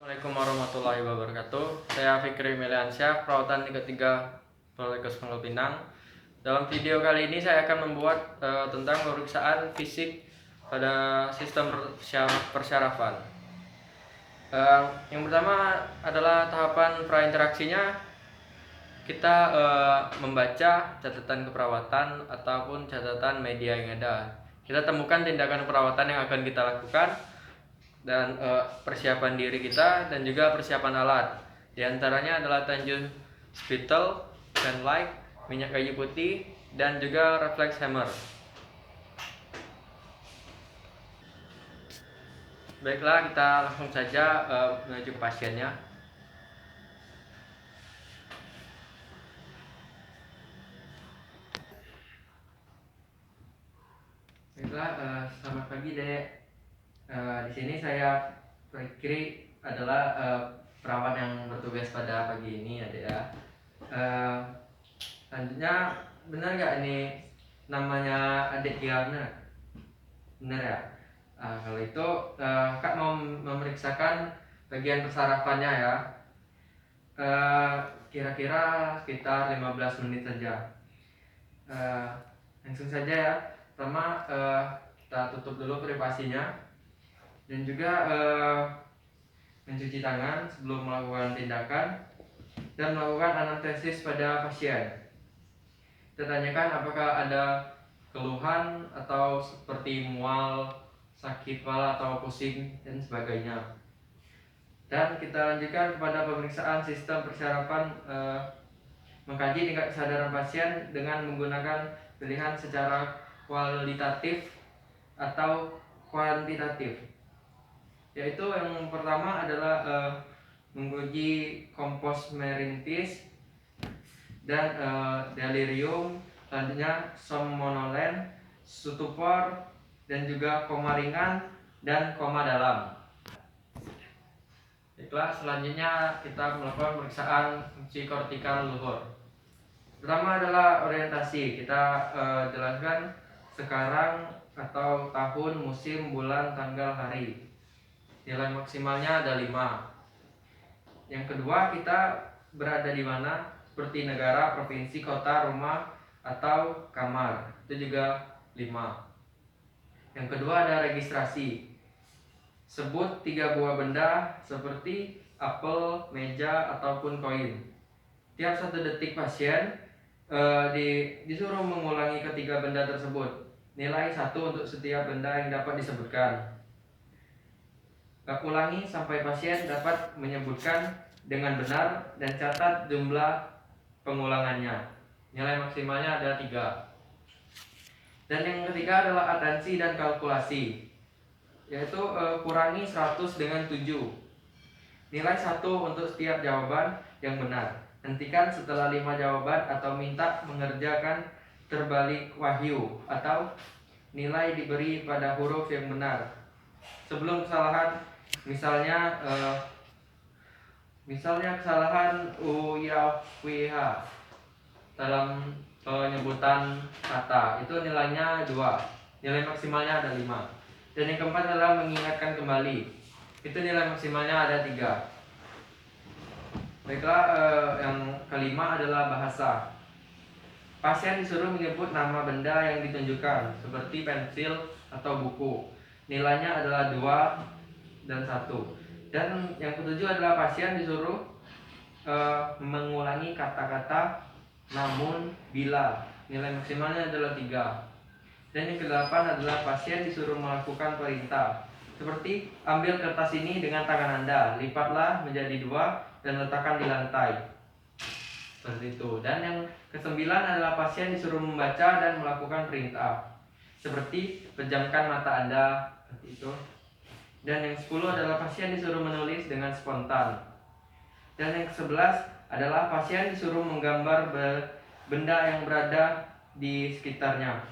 Assalamualaikum warahmatullahi wabarakatuh. Saya Fikri Meliansyah, perawatan tingkat 3 Poltekkes Pangkal Pinang. Dalam video kali ini saya akan membuat tentang pemeriksaan fisik pada sistem persyarafan. Yang pertama adalah tahapan prainteraksinya. Kita membaca catatan keperawatan ataupun catatan media yang ada. Kita temukan tindakan perawatan yang akan kita lakukan dan persiapan diri kita dan juga persiapan alat. Di antaranya adalah tanjung spital, fan light, minyak kayu putih, dan juga reflex hammer. Baiklah, kita langsung saja menuju ke pasiennya. Baiklah, selamat pagi Dek. Di sini saya Fikri adalah perawat yang bertugas pada pagi ini ya Dek ya. Selanjutnya, benar nggak ini namanya adik Giarna? Benar ya? Kalau itu Kak mau memeriksakan bagian persarafannya ya. Kira-kira sekitar 15 menit saja. Langsung saja ya. Pertama kita tutup dulu privasinya dan juga mencuci tangan sebelum melakukan tindakan dan melakukan anamnesis pada pasien. Kita tanyakan apakah ada keluhan atau seperti mual, sakit kepala atau pusing dan sebagainya. Dan kita lanjutkan kepada pemeriksaan sistem persyarafan, mengkaji tingkat kesadaran pasien dengan menggunakan pilihan secara kualitatif atau kuantitatif. Yaitu yang pertama adalah menguji kompos merintis dan delirium, selanjutnya somnolen, stupor, dan juga koma ringan dan koma dalam. Baiklah, selanjutnya kita melakukan pemeriksaan fungsi kortikal luhur. Pertama adalah orientasi. Kita jelaskan sekarang atau tahun, musim, bulan, tanggal, hari. Nilai maksimalnya ada 5. Yang kedua, kita berada di mana, seperti negara, provinsi, kota, rumah, atau kamar. Itu juga 5. Yang kedua ada registrasi. Sebut 3 buah benda seperti apel, meja, ataupun koin. Tiap 1 detik pasien disuruh mengulangi ketiga benda tersebut. Nilai 1 untuk setiap benda yang dapat disebutkan. Ulangi sampai pasien dapat menyebutkan dengan benar dan catat jumlah pengulangannya. Nilai maksimalnya ada 3. Dan yang ketiga adalah atensi dan kalkulasi, yaitu kurangi 100 dengan 7. Nilai 1 untuk setiap jawaban yang benar. Hentikan setelah 5 jawaban atau minta mengerjakan terbalik wahyu atau nilai diberi pada huruf yang benar. Sebelum kesalahan, misalnya kesalahan UYWH dalam penyebutan kata, itu nilainya 2. Nilai maksimalnya ada 5. Dan yang keempat adalah mengingatkan kembali. Itu nilai maksimalnya ada 3. Baiklah, yang kelima adalah bahasa. Pasien disuruh menyebut nama benda yang ditunjukkan, seperti pensil atau buku. Nilainya adalah 2 dan 1. Dan yang ketujuh adalah pasien disuruh mengulangi kata-kata namun, bila. Nilai maksimalnya adalah 3. Dan yang ke-8 adalah pasien disuruh melakukan perintah, seperti ambil kertas ini dengan tangan Anda, lipatlah menjadi 2 dan letakkan di lantai, seperti itu. Dan yang ke-9 adalah pasien disuruh membaca dan melakukan perintah, seperti pejamkan mata Anda, seperti itu. Dan yang 10 adalah pasien disuruh menulis dengan spontan. Dan yang ke-11 adalah pasien disuruh menggambar benda yang berada di sekitarnya.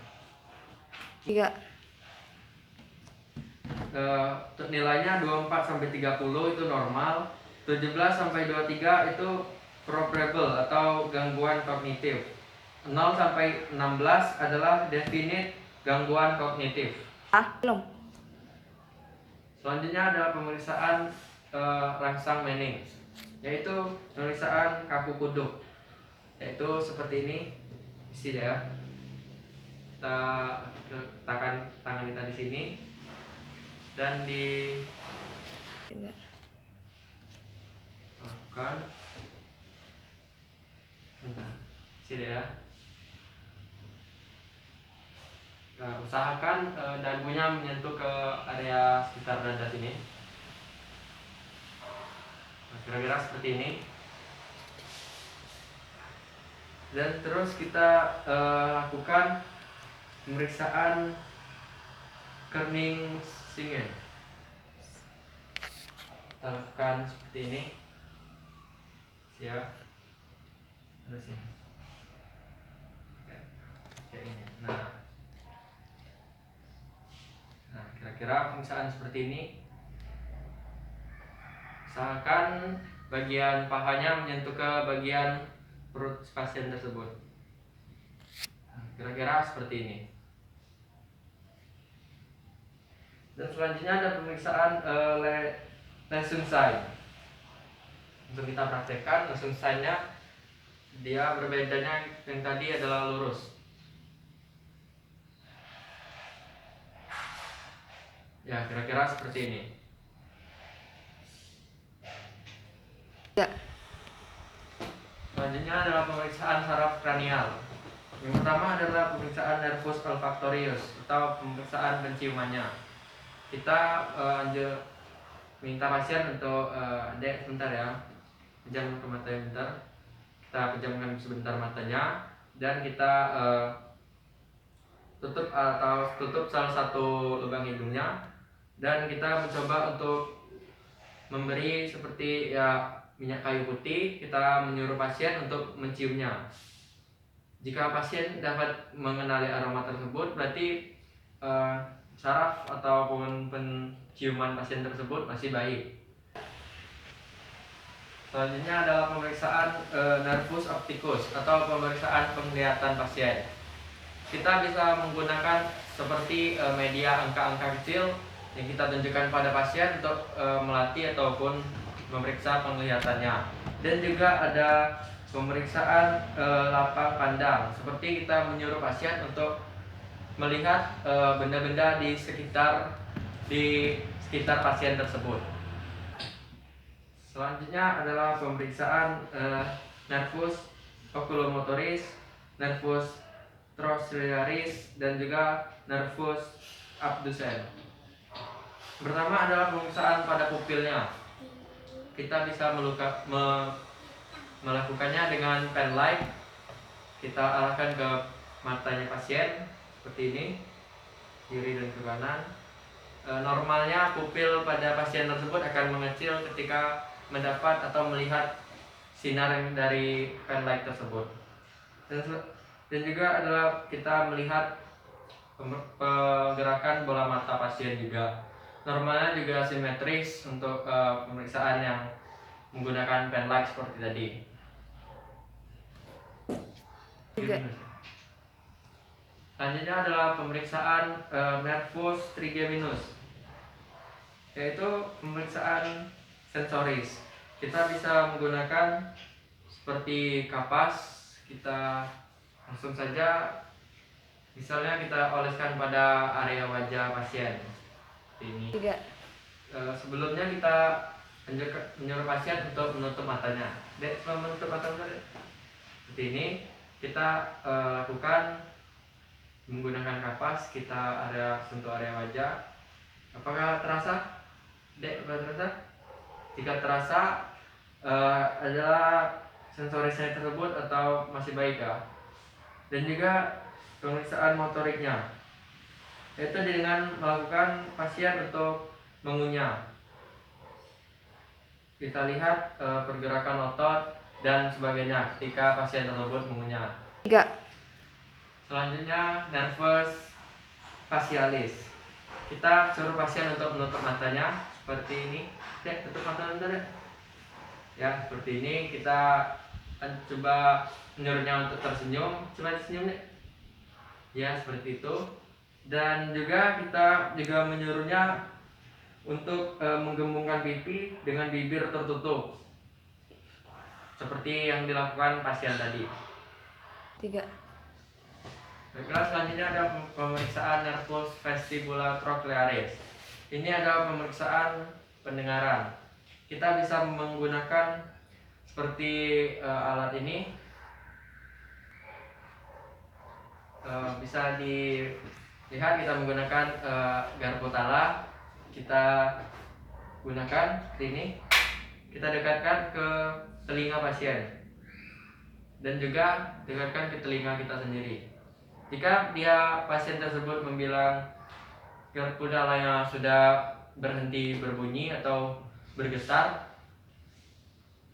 3. Nilainya 24 sampai 30 itu normal, 17 sampai 23 itu probable atau gangguan kognitif. 0 sampai 16 adalah definite gangguan kognitif. Belum. Selanjutnya adalah pemeriksaan rangsang mening, yaitu pemeriksaan kaku kuduk, yaitu seperti ini. Isi ya, kita letakkan tangan kita di sini dan di Tiga. lakukan. Isi ya. Nah, usahakan dagunya menyentuh ke area sekitar dada sini. Nah, kira-kira seperti ini. Dan terus kita lakukan pemeriksaan kerning singen. Kita lakukan seperti ini. Siap. Terus ini. Kayak ini. Nah, kira-kira pemeriksaan seperti ini. Usahakan bagian pahanya menyentuh ke bagian perut pasien tersebut. Nah, kira-kira seperti ini. Dan selanjutnya ada pemeriksaan lesung sign. Untuk kita praktekkan lesung sign-nya, dia berbedanya yang tadi adalah lurus. Ya, kira-kira seperti ini. Tiga. Selanjutnya adalah pemeriksaan saraf kranial. Yang pertama adalah pemeriksaan nervus olfactorius atau pemeriksaan penciumannya. Kita minta pasien untuk adek sebentar ya, pejam ke matanya bentar. Kita pejamkan sebentar matanya dan kita tutup salah satu lubang hidungnya, dan kita mencoba untuk memberi seperti ya minyak kayu putih. Kita menyuruh pasien untuk menciumnya. Jika pasien dapat mengenali aroma tersebut, berarti saraf ataupun penciuman pasien tersebut masih baik. Selanjutnya adalah pemeriksaan nervus opticus atau pemeriksaan penglihatan pasien. Kita bisa menggunakan seperti media angka-angka kecil yang kita tunjukkan pada pasien untuk melatih ataupun memeriksa penglihatannya. Dan juga ada pemeriksaan lapang pandang, seperti kita menyuruh pasien untuk melihat benda-benda di sekitar pasien tersebut. Selanjutnya adalah pemeriksaan nervus oculomotoris, nervus troclearis, dan juga nervus abducens. Pertama adalah pemeriksaan pada pupilnya. Kita bisa melakukannya dengan pen light. Kita arahkan ke matanya pasien seperti ini, kiri dan ke kanan. Normalnya pupil pada pasien tersebut akan mengecil ketika mendapat atau melihat sinar dari pen light tersebut. Dan juga adalah kita melihat pergerakan bola mata pasien juga. Normalnya juga simetris untuk pemeriksaan yang menggunakan pen light seperti tadi. Tiga. Selanjutnya adalah pemeriksaan nervus trigeminus, yaitu pemeriksaan sensoris. Kita bisa menggunakan seperti kapas. Kita langsung saja, misalnya kita oleskan pada area wajah pasien seperti ini. Tiga. Sebelumnya kita menyuruh pasien untuk menutup matanya. Dek, selama menutup mata seperti ini, kita lakukan menggunakan kapas. Kita sentuh area wajah. Apakah terasa? Dek, apakah terasa? Jika terasa, adalah sensorisnya tersebut atau masih baik ya. Dan juga pemeriksaan motoriknya, yaitu dengan melakukan pasien untuk mengunyah. Kita lihat pergerakan otot dan sebagainya ketika pasien tersebut mengunyah. Tiga. Selanjutnya nervus facialis. Kita suruh pasien untuk menutup matanya seperti ini. Dek, tutup mata bentar ya. Ya, seperti ini. Kita coba menyuruhnya untuk tersenyum. Coba senyum dek. Ya, seperti itu. Dan juga kita menyuruhnya untuk menggembungkan pipi dengan bibir tertutup seperti yang dilakukan pasien tadi. 3. Baiklah, selanjutnya ada pemeriksaan nervus vestibulotrochlearis. Ini adalah pemeriksaan pendengaran. Kita bisa menggunakan seperti alat ini. Bisa dilihat kita menggunakan garpu tala. Kita gunakan ini. Kita dekatkan ke telinga pasien dan juga dekatkan ke telinga kita sendiri. Jika pasien tersebut membilang garpu talanya sudah berhenti berbunyi atau bergetar,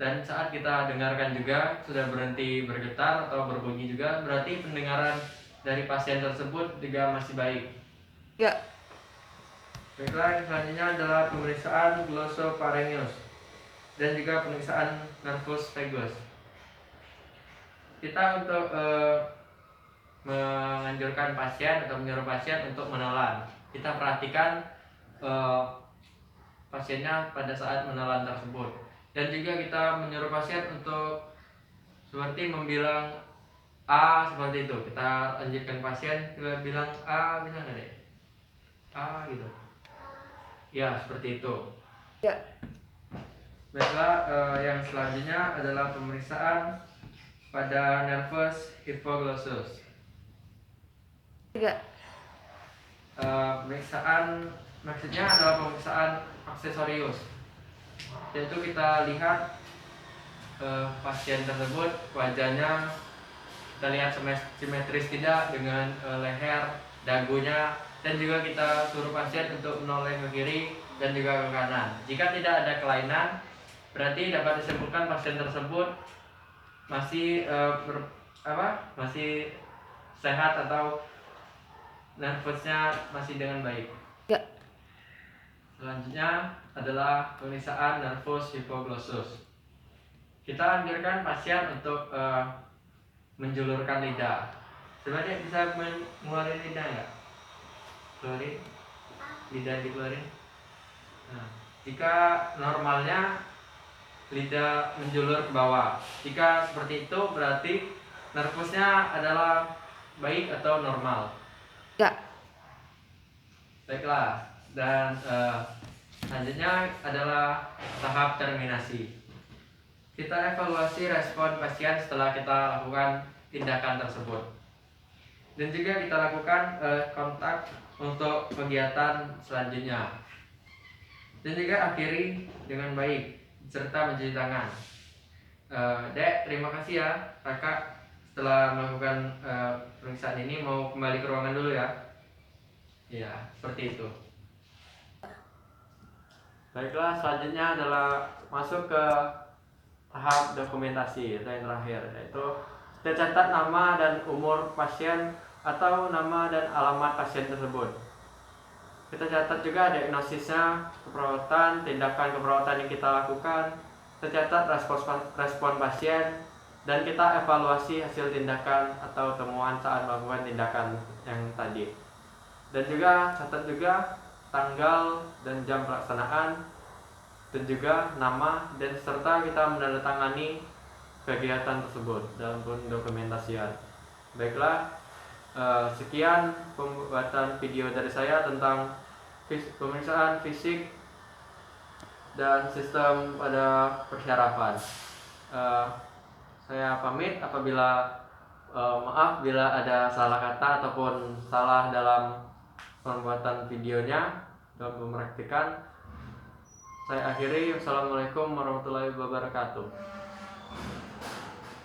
dan saat kita dengarkan juga sudah berhenti bergetar atau berbunyi juga, berarti pendengaran dari pasien tersebut juga masih baik. 3. Baiklah, yang selanjutnya adalah pemeriksaan glossopharyngeus dan juga pemeriksaan nervus vagus. Kita untuk menganjurkan pasien atau menyuruh pasien untuk menelan. Kita perhatikan pasiennya pada saat menelan tersebut, dan juga kita menyuruh pasien untuk seperti membilang A seperti itu. Kita anjurkan pasien kita bilang A, bisa nggak deh? A gitu. Ya, seperti itu. 3. Baiklah, yang selanjutnya adalah pemeriksaan pada nervus hypoglossus. 3. Pemeriksaan maksudnya adalah pemeriksaan aksesorius, yaitu kita lihat pasien tersebut wajahnya kita lihat simetris tidak dengan leher, dagunya, dan juga kita suruh pasien untuk menoleh ke kiri dan juga ke kanan. Jika tidak ada kelainan, berarti dapat disimpulkan pasien tersebut masih masih sehat atau nervusnya masih dengan baik. 3. Selanjutnya adalah pemeriksaan nervus hypoglossus. Kita anjurkan pasien untuk menjulurkan lidah. Sebenarnya bisa mengeluarkan lidah nggak? Keluarin lidah, dikeluarin. Nah, jika normalnya lidah menjulur ke bawah. Jika seperti itu berarti nervusnya adalah baik atau normal. 3. Baiklah, dan selanjutnya adalah tahap terminasi. Kita evaluasi respon pasien setelah kita lakukan tindakan tersebut, dan juga kita lakukan kontak untuk kegiatan selanjutnya, dan juga akhiri dengan baik serta mencuci tangan. Dek, terima kasih ya kakak, setelah melakukan pemeriksaan ini mau kembali ke ruangan dulu ya. Iya, seperti itu. Baiklah, selanjutnya adalah masuk ke tahap dokumentasi atau yang terakhir, yaitu kita catat nama dan umur pasien atau nama dan alamat pasien tersebut. Kita catat juga diagnosisnya, keperawatan, tindakan keperawatan yang kita lakukan, kita catat respon pasien, dan kita evaluasi hasil tindakan atau temuan saat melakukan tindakan yang tadi. Dan juga catat juga tanggal dan jam pelaksanaan, dan juga nama, dan serta kita menandatangani kegiatan tersebut dalam pendokumentasian. Baiklah, sekian pembuatan video dari saya tentang pemeriksaan fisik dan sistem pada persyarafan. Saya pamit apabila maaf bila ada salah kata ataupun salah dalam pembuatan videonya dalam mempraktikkan. Saya akhiri. Wassalamualaikum warahmatullahi wabarakatuh.